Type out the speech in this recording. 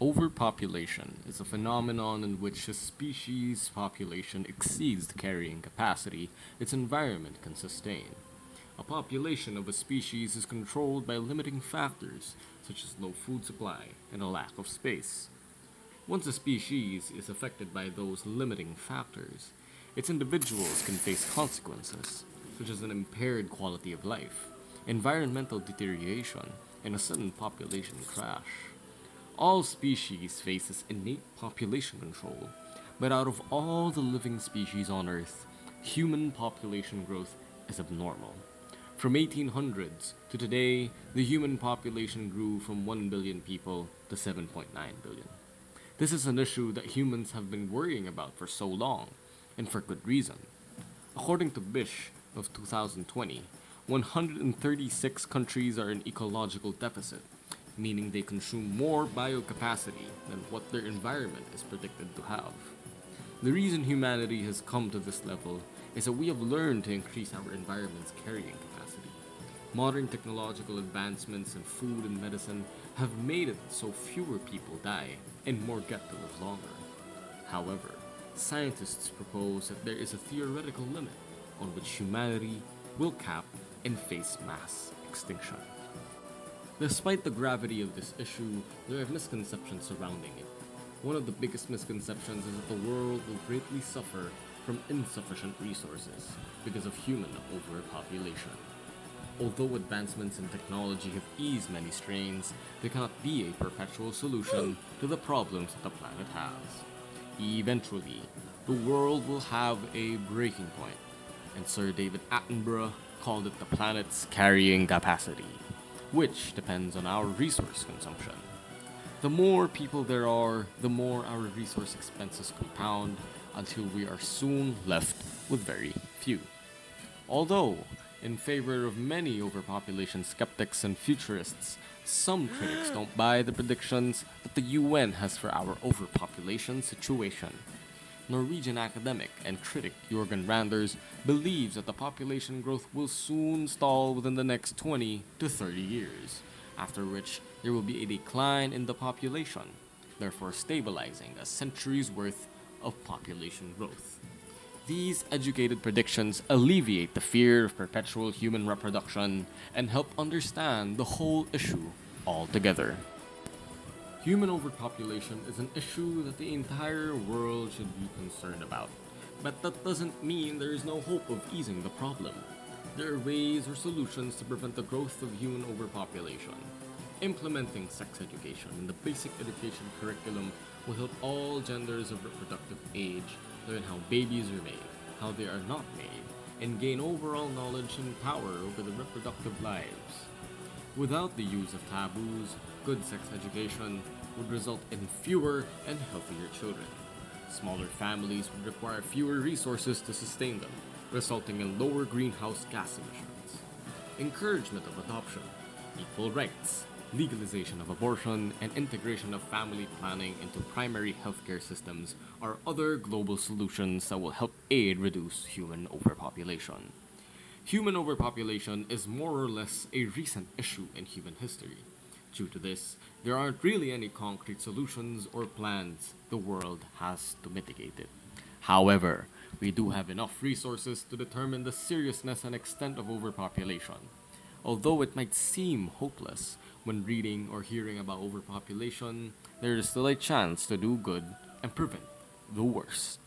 Overpopulation is a phenomenon in which a species' population exceeds the carrying capacity its environment can sustain. A population of a species is controlled by limiting factors such as low food supply and a lack of space. Once a species is affected by those limiting factors, its individuals can face consequences such as an impaired quality of life, environmental deterioration, and a sudden population crash. All species faces innate population control, but out of all the living species on Earth, human population growth is abnormal. From 1800s to today, the human population grew from 1 billion people to 7.9 billion. This is an issue that humans have been worrying about for so long, and for good reason. According to Bish of 2020, 136 countries are in ecological deficit, meaning they consume more biocapacity than what their environment is predicted to have. The reason humanity has come to this level is that we have learned to increase our environment's carrying capacity. Modern technological advancements in food and medicine have made it so fewer people die and more get to live longer. However, scientists propose that there is a theoretical limit on which humanity will cap and face mass extinction. Despite the gravity of this issue, there are misconceptions surrounding it. One of the biggest misconceptions is that the world will greatly suffer from insufficient resources because of human overpopulation. Although advancements in technology have eased many strains, they cannot be a perpetual solution to the problems that the planet has. Eventually, the world will have a breaking point, and Sir David Attenborough called it the planet's carrying capacity, which depends on our resource consumption. The more people there are, the more our resource expenses compound until we are soon left with very few. Although, in favor of many overpopulation skeptics and futurists, some critics don't buy the predictions that the UN has for our overpopulation situation. Norwegian academic and critic Jorgen Randers believes that the population growth will soon stall within the next 20 to 30 years, after which there will be a decline in the population, therefore stabilizing a century's worth of population growth. These educated predictions alleviate the fear of perpetual human reproduction and help understand the whole issue altogether. Human overpopulation is an issue that the entire world should be concerned about. But that doesn't mean there is no hope of easing the problem. There are ways or solutions to prevent the growth of human overpopulation. Implementing sex education in the basic education curriculum will help all genders of reproductive age learn how babies are made, how they are not made, and gain overall knowledge and power over their reproductive lives. Without the use of taboos, good sex education would result in fewer and healthier children. Smaller families would require fewer resources to sustain them, resulting in lower greenhouse gas emissions. Encouragement of adoption, equal rights, legalization of abortion, and integration of family planning into primary healthcare systems are other global solutions that will help aid reduce human overpopulation. Human overpopulation is more or less a recent issue in human history. Due to this, there aren't really any concrete solutions or plans the world has to mitigate it. However, we do have enough resources to determine the seriousness and extent of overpopulation. Although it might seem hopeless when reading or hearing about overpopulation, there is still a chance to do good and prevent the worst.